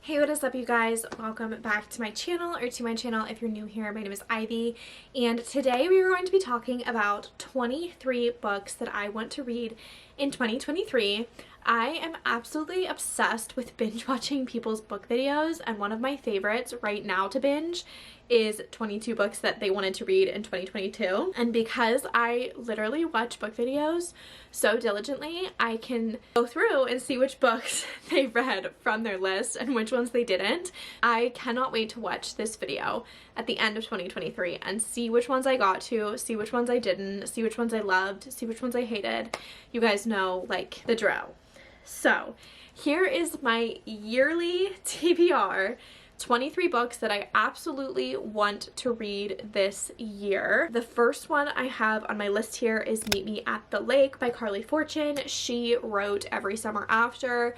Hey, what is up, you guys? Welcome back to my channel, or to my channel if you're new here. My name is Ivy, and today we are going to be talking about 23 books that I want to read in 2023. I am absolutely obsessed with binge watching people's book videos, and one of my favorites right now to binge is 22 books that they wanted to read in 2022. And because I literally watch book videos so diligently, I can go through and see which books they read from their list and which ones they didn't. I cannot wait to watch this video at the end of 2023 and see which ones I got to, see which ones I didn't, see which ones I loved, see which ones I hated. You guys know, like, the drill. So here is my yearly TBR, 23 books that I absolutely want to read this year. The first one I have on my list here is Meet Me at the Lake by Carly Fortune. She wrote Every Summer After.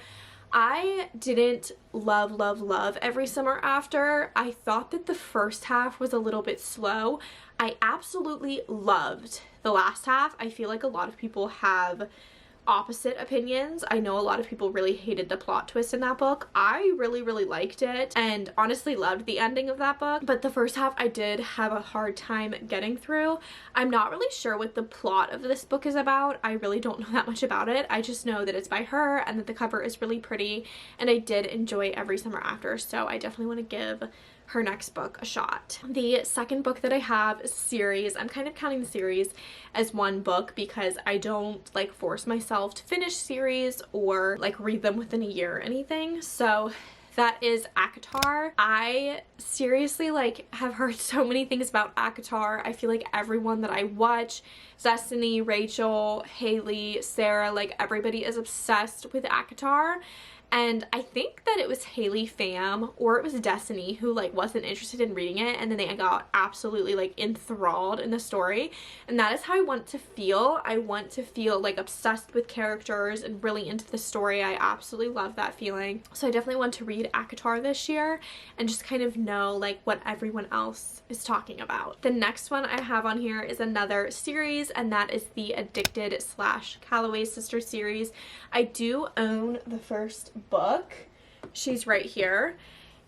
I didn't love Every Summer After. I thought that the first half was a little bit slow. I absolutely loved the last half. I feel like a lot of people have opposite opinions. I know a lot of people really hated the plot twist in that book. I really liked it and honestly loved the ending of that book, but the first half I did have a hard time getting through. I'm not really sure what the plot of this book is about. I really don't know that much about it. I just know that it's by her and that the cover is really pretty, and I did enjoy Every Summer After, so I definitely want to give her next book a shot. The second book that I have is a series. I'm kind of counting the series as one book because I don't like force myself to finish series or like read them within a year or anything. So that is ACOTAR. I seriously have heard so many things about ACOTAR. I feel like everyone that I watch, Destiny, Rachel, Haley, Sarah, like everybody is obsessed with ACOTAR. And I think that it was Haley Pham or it was Destiny who wasn't interested in reading it, and then they got absolutely enthralled in the story. And that is how I want to feel. I want to feel obsessed with characters and really into the story. I absolutely love that feeling. So I definitely want to read ACOTAR this year and just kind of know what everyone else is talking about. The next one I have on here is another series, and that is the Addicted / Calloway Sisters series. I do own the first book. She's right here,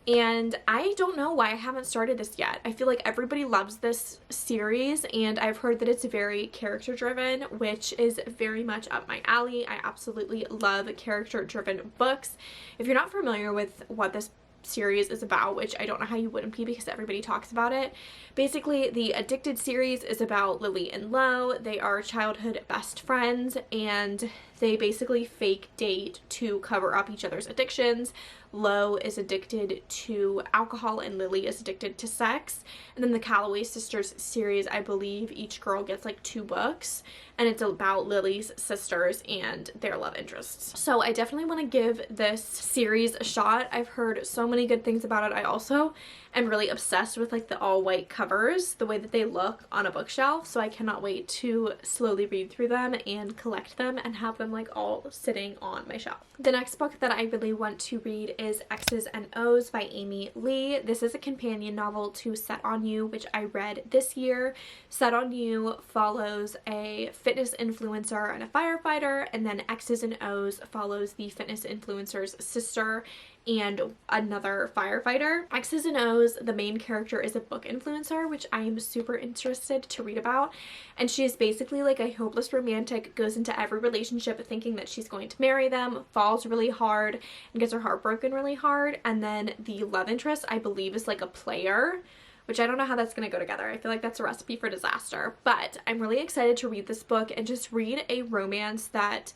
and I don't know why I haven't started this yet. I feel like everybody loves this series, and I've heard that it's very character driven, which is very much up my alley. I absolutely love character driven books. If you're not familiar with what this series is about, which I don't know how you wouldn't be because everybody talks about it. Basically, the Addicted series is about Lily and Lo. They are childhood best friends, and they basically fake date to cover up each other's addictions. Lo is addicted to alcohol and Lily is addicted to sex. And then the Calloway Sisters series, I believe each girl gets 2 books, and it's about Lily's sisters and their love interests. So I definitely want to give this series a shot. I've heard so many good things about it. I also am really obsessed with the all white covers, the way that they look on a bookshelf, so I cannot wait to slowly read through them and collect them and have them all sitting on my shelf. The next book that I really want to read is X's and O's by Amy Lee. This is a companion novel to Set on You, which I read this year. Set on You follows a fitness influencer and a firefighter, and then X's and O's follows the fitness influencer's sister and another firefighter. X's and O's, the main character is a book influencer, which I am super interested to read about, and she is basically a hopeless romantic, goes into every relationship thinking that she's going to marry them, falls really hard and gets her heart broken really hard, and then the love interest, I believe, is a player, which I don't know how that's going to go together. I feel like that's a recipe for disaster, but I'm really excited to read this book and just read a romance that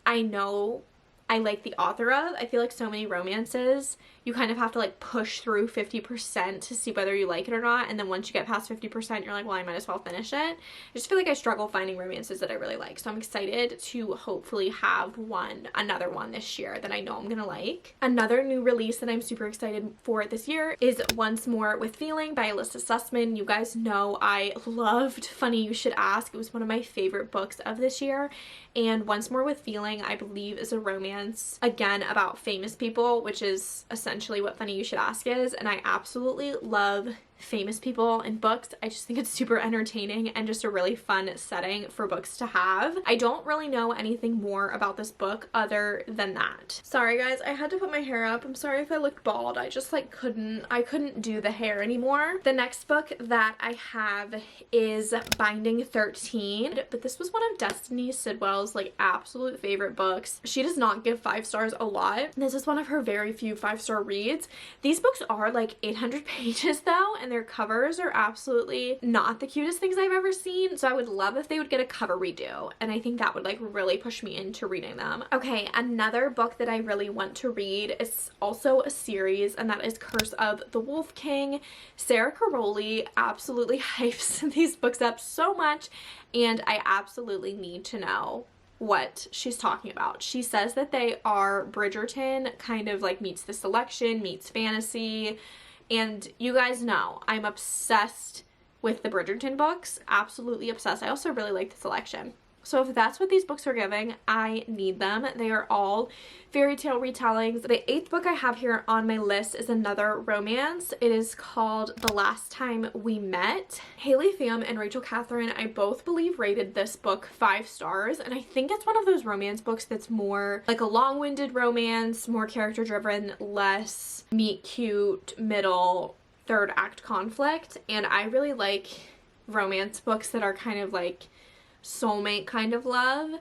I know I like the author of. I feel like so many romances, you kind of have to push through 50% to see whether you like it or not, and then once you get past 50%, you're like, well, I might as well finish it. I just feel like I struggle finding romances that I really like, so I'm excited to hopefully have another one this year that I know I'm gonna like. Another new release that I'm super excited for this year is Once More with Feeling by Alyssa Sussman. You guys know I loved Funny You Should Ask. It was one of my favorite books of this year, and Once More with Feeling, I believe, is a romance, again, about famous people, which is essentially what Funny You Should Ask is, and I absolutely love famous people in books. I just think it's super entertaining and just a really fun setting for books to have. I don't really know anything more about this book other than that. Sorry guys, I had to put my hair up. I'm sorry if I looked bald. I just like couldn't do the hair anymore. The next book that I have is Binding 13, but this was one of Destiny Sidwell's like absolute favorite books. She does not give 5 stars a lot. This is one of her very few 5-star reads. These books are like 800 pages though, and their covers are absolutely not the cutest things I've ever seen, so I would love if they would get a cover redo, and I think that would like really push me into reading them. Okay, another book that I really want to read is also a series, and that is Curse of the Wolf King. Sarah Caroli absolutely hypes these books up so much, and I absolutely need to know what she's talking about. She says that they are Bridgerton, kind of like meets The Selection, meets fantasy. And you guys know I'm obsessed with the Bridgerton books, absolutely obsessed. I also really like The Selection. So if that's what these books are giving, I need them. They are all fairy tale retellings. The 8th book I have here on my list is another romance. It is called The Last Time We Met. Haley Pham and Rachel Catherine, I both believe, rated this book 5 stars, and I think it's one of those romance books that's more like a long-winded romance, more character driven, less meet cute middle third act conflict, and I really like romance books that are kind of like soulmate kind of love.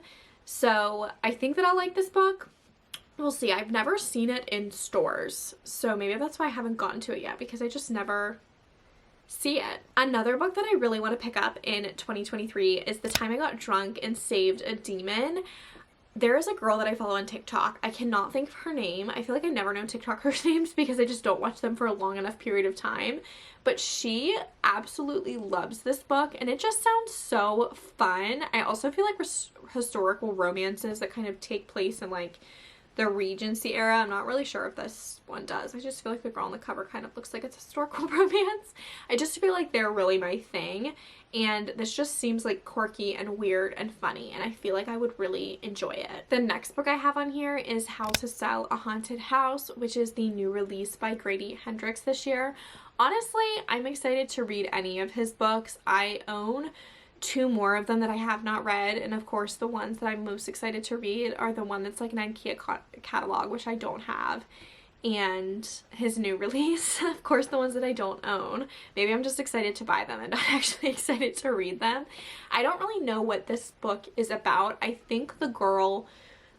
So I think that I'll like this book. We'll see. I've never seen it in stores, so maybe that's why I haven't gotten to it yet, because I just never see it. Another book that I really want to pick up in 2023 is The Time I Got Drunk and Saved a Demon. There is a girl that I follow on TikTok. I cannot think of her name. I feel like I never know TikTokers' names because I just don't watch them for a long enough period of time. But she absolutely loves this book, and it just sounds so fun. I also feel like historical romances that kind of take place in like the Regency era. I'm not really sure if this one does. I just feel like the girl on the cover kind of looks like it's historical romance. I just feel like they're really my thing, and this just seems like quirky and weird and funny, and I feel like I would really enjoy it. The next book I have on here is How to Sell a Haunted House, which is the new release by Grady Hendrix this year. Honestly, I'm excited to read any of his books. I own 2 more of them that I have not read, and of course the ones that I'm most excited to read are the one that's like an IKEA catalog, which I don't have, and his new release. Of course, the ones that I don't own. Maybe I'm just excited to buy them and not actually excited to read them. I don't really know what this book is about. I think the girl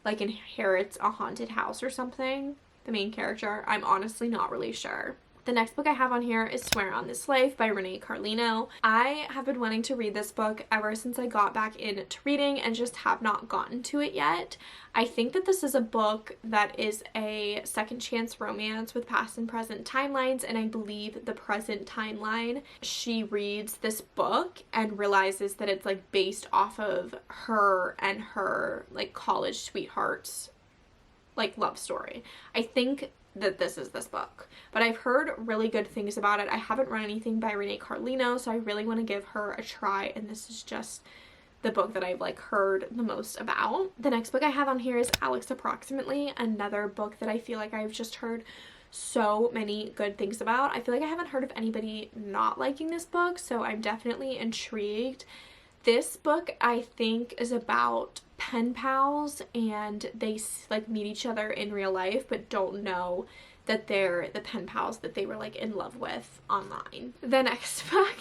like inherits a haunted house or something, the main character. I'm honestly not really sure. The next book I have on here is Swear on This Life by Renee Carlino. I have been wanting to read this book ever since I got back into reading and just have not gotten to it yet. I think that this is a book that is a second chance romance with past and present timelines, and I believe the present timeline, she reads this book and realizes that it's like based off of her and her like college sweetheart's like love story. I think that this is this book, but I've heard really good things about it. I haven't read anything by Renee Carlino, so I really want to give her a try, and this is just the book that I've like heard the most about. The next book I have on here is Alex Approximately, another book that I feel like I've just heard so many good things about. I feel like I haven't heard of anybody not liking this book, so I'm definitely intrigued. This book I think is about pen pals, and they like meet each other in real life but don't know that they're the pen pals that they were like in love with online. The next book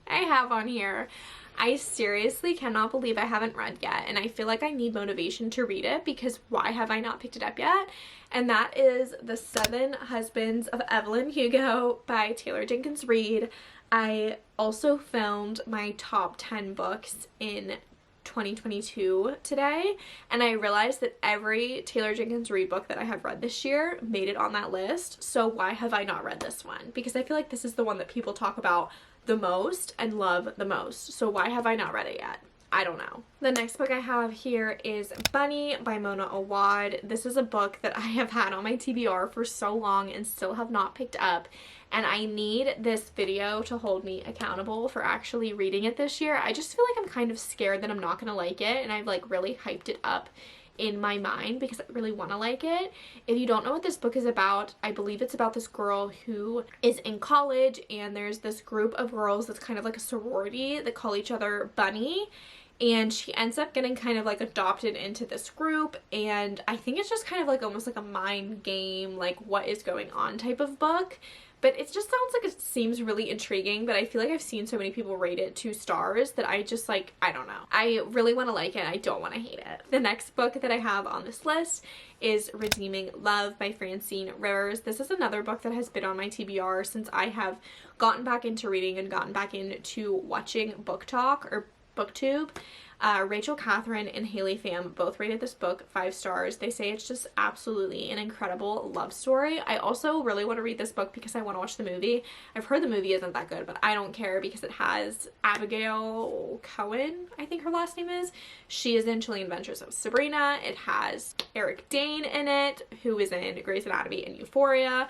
I have on here, I seriously cannot believe I haven't read yet, and I feel like I need motivation to read it because why have I not picked it up yet? And that is The 7 Husbands of Evelyn Hugo by Taylor Jenkins Reid. I also filmed my top 10 books in 2022 today, and I realized that every Taylor Jenkins Reid book that I have read this year made it on that list, so why have I not read this one? Because I feel like this is the one that people talk about the most and love the most, so why have I not read it yet? I don't know. The next book I have here is Bunny by Mona Awad. This is a book that I have had on my TBR for so long and still have not picked up, and I need this video to hold me accountable for actually reading it this year. I just feel like I'm kind of scared that I'm not gonna like it, and I've like really hyped it up in my mind because I really want to like it. If you don't know what this book is about, I believe it's about this girl who is in college, and there's this group of girls that's kind of like a sorority that call each other Bunny, and she ends up getting kind of like adopted into this group, and I think it's just kind of like almost like a mind game, like what is going on type of book. But it just sounds like it seems really intriguing, but I feel like I've seen so many people rate it 2 stars that I just like, I don't know. I really want to like it. I don't want to hate it. The next book that I have on this list is Redeeming Love by Francine Rivers. This is another book that has been on my TBR since I have gotten back into reading and gotten back into watching Book Talk or BookTube. Rachel Catherine and Haley Pham both rated this book 5 stars. They say it's just absolutely an incredible love story. I also really want to read this book because I want to watch the movie. I've heard the movie isn't that good, but I don't care because it has Abigail Cohen, I think her last name is. She is in Chilling Adventures of Sabrina. It has Eric Dane in it, who is in Grey's Anatomy and Euphoria.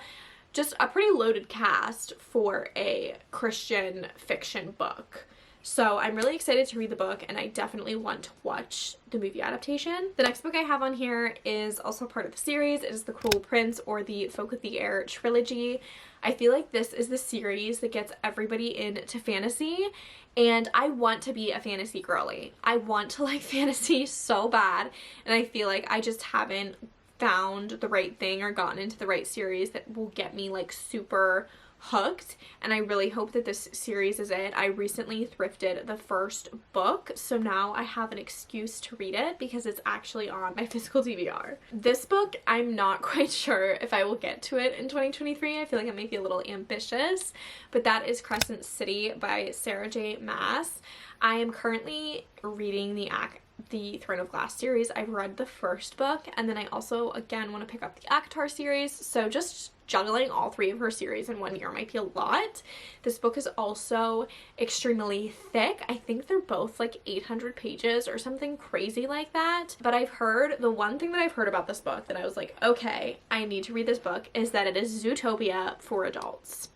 Just a pretty loaded cast for a Christian fiction book. So I'm really excited to read the book, and I definitely want to watch the movie adaptation. The next book I have on here is also part of the series. It is The Cruel Prince, or the Folk of the Air trilogy. I feel like this is the series that gets everybody into fantasy, and I want to be a fantasy girly. I want to like fantasy so bad, and I feel like I just haven't found the right thing or gotten into the right series that will get me like super hooked, and I really hope that this series is it. I recently thrifted the first book, so now I have an excuse to read it because it's actually on my physical TBR. This book, I'm not quite sure if I will get to it in 2023. I feel like it might be a little ambitious, but that is Crescent City by Sarah J. Maas. I am currently reading the Throne of Glass series. I've read the first book, and then I also again want to pick up the ACOTAR series, so just juggling all 3 of her series in 1 year might be a lot. This book is also extremely thick. I think they're both like 800 pages or something crazy like that. But I've heard, the one thing that I've heard about this book that I was like, okay, I need to read this book, is that it is Zootopia for adults.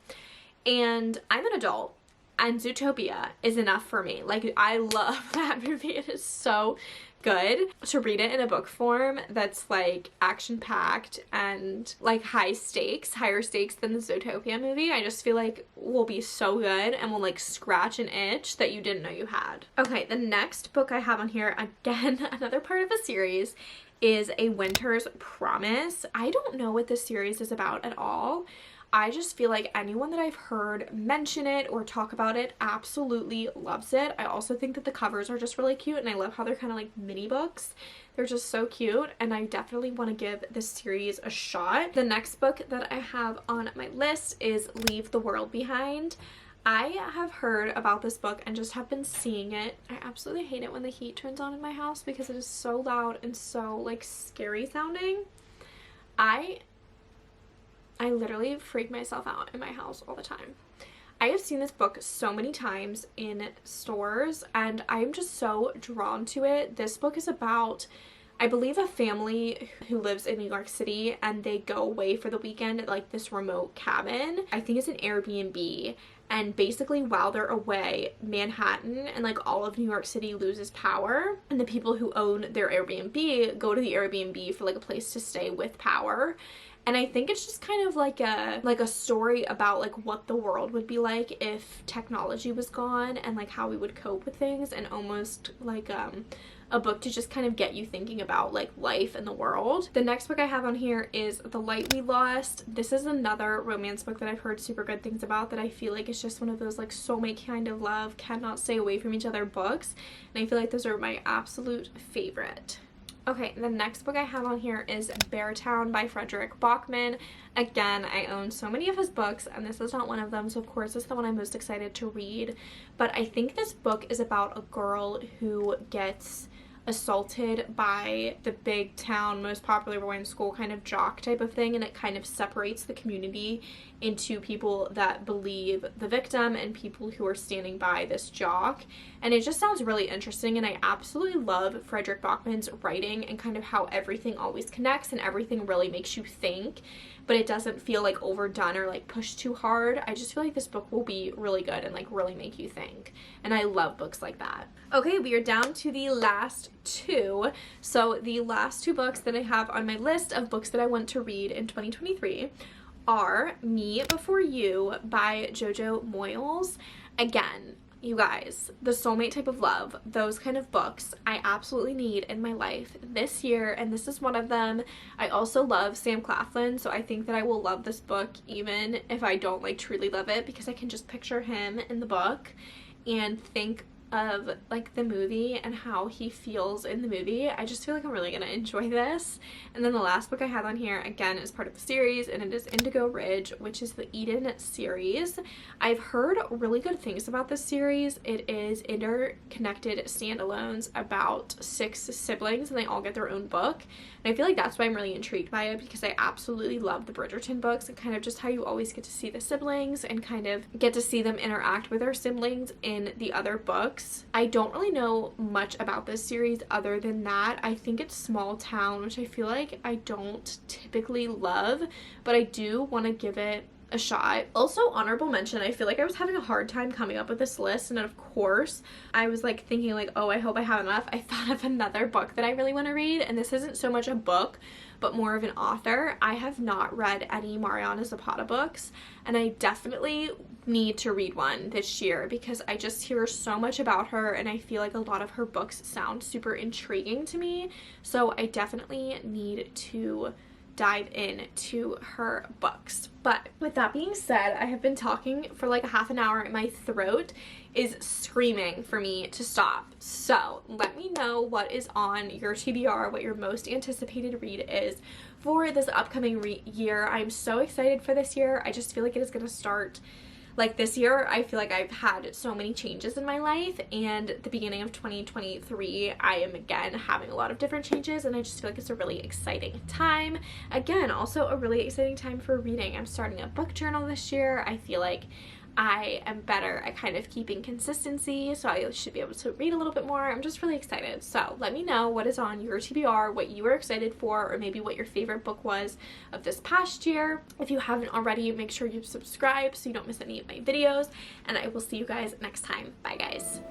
And I'm an adult, and Zootopia is enough for me. Like, I love that movie. It is so good. To read it in a book form that's like action-packed and like high stakes, higher stakes than the Zootopia movie, I just feel like will be so good and will like scratch an itch that you didn't know you had. Okay, the next book I have on here, again, another part of a series, is A Winter's Promise. I don't know what this series is about at all. I just feel like anyone that I've heard mention it or talk about it absolutely loves it. I also think that the covers are just really cute, and I love how they're kind of like mini books. They're just so cute, and I definitely want to give this series a shot. The next book that I have on my list is Leave the World Behind. I have heard about this book and just have been seeing it. I absolutely hate it when the heat turns on in my house because it is so loud and so like scary sounding. I literally freak myself out in my house all the time. I have seen this book so many times in stores, and I'm just so drawn to it. This book is about, I believe, a family who lives in New York City, and they go away for the weekend at like this remote cabin. I think it's an Airbnb. And basically while they're away, Manhattan and like all of New York City loses power, and the people who own their Airbnb go to the Airbnb for like a place to stay with power. And I think it's just kind of like a story about like what the world would be like if technology was gone, and like how we would cope with things, and almost like a book to just kind of get you thinking about like life and the world. The next book I have on here is The Light We Lost. This is another romance book that I've heard super good things about, that I feel like it's just one of those like soulmate kind of love, cannot stay away from each other books, and I feel like those are my absolute favorite. Okay, the next book I have on here is Beartown by Frederick Bachman. Again, I own so many of his books, and this is not one of them, so of course it's the one I'm most excited to read. But I think this book is about a girl who gets assaulted by the big town, most popular boy in school kind of jock type of thing, and it kind of separates the community into people that believe the victim and people who are standing by this jock. And it just sounds really interesting, and I absolutely love Frederick Bachman's writing and kind of how everything always connects and everything really makes you think. but it doesn't feel like overdone or like pushed too hard. I just feel like this book will be really good and like really make you think. And I love books like that. Okay, we are down to the last two. So the last two books that I have on my list of books that I want to read in 2023 are Me Before You by Jojo Moyles. Again, you guys, the soulmate type of love, those kind of books I absolutely need in my life this year, and this is one of them. I also love Sam Claflin, so I think that I will love this book even if I don't like truly love it, because I can just picture him in the book and think of like the movie and how he feels in the movie. I just feel like I'm really gonna enjoy this. And then the last book I have on here, again, is part of the series, and it is Indigo Ridge, which is the Eden series. I've heard really good things about this series. It is interconnected standalones about 6 siblings, and they all get their own book. And I feel like that's why I'm really intrigued by it, because I absolutely love the Bridgerton books and kind of just how you always get to see the siblings and kind of get to see them interact with their siblings in the other books. I don't really know much about this series other than that. I think it's small town, which I feel like I don't typically love, but I do want to give it a shot. Also, honorable mention, I feel like I was having a hard time coming up with this list, and of course I was like thinking like, oh, I hope I have enough. I thought of another book that I really want to read, and this isn't so much a book but more of an author. I have not read any Mariana Zapata books, and I definitely need to read one this year because I just hear so much about her, and I feel like a lot of her books sound super intriguing to me, so I definitely need to dive into her books. But with that being said, I have been talking for like a half an hour and my throat is screaming for me to stop. So let me know what is on your TBR, what your most anticipated read is for this upcoming year. I'm so excited for this year. I just feel like it is going to start like this year. I feel like I've had so many changes in my life, and at the beginning of 2023 I am again having a lot of different changes, and I just feel like it's a really exciting time. Again, also a really exciting time for reading. I'm starting a book journal this year. I feel like I am better at kind of keeping consistency, so I should be able to read a little bit more. I'm just really excited. So let me know what is on your TBR, what you were excited for, or maybe what your favorite book was of this past year. If you haven't already, make sure you subscribe so you don't miss any of my videos, and I will see you guys next time. Bye guys.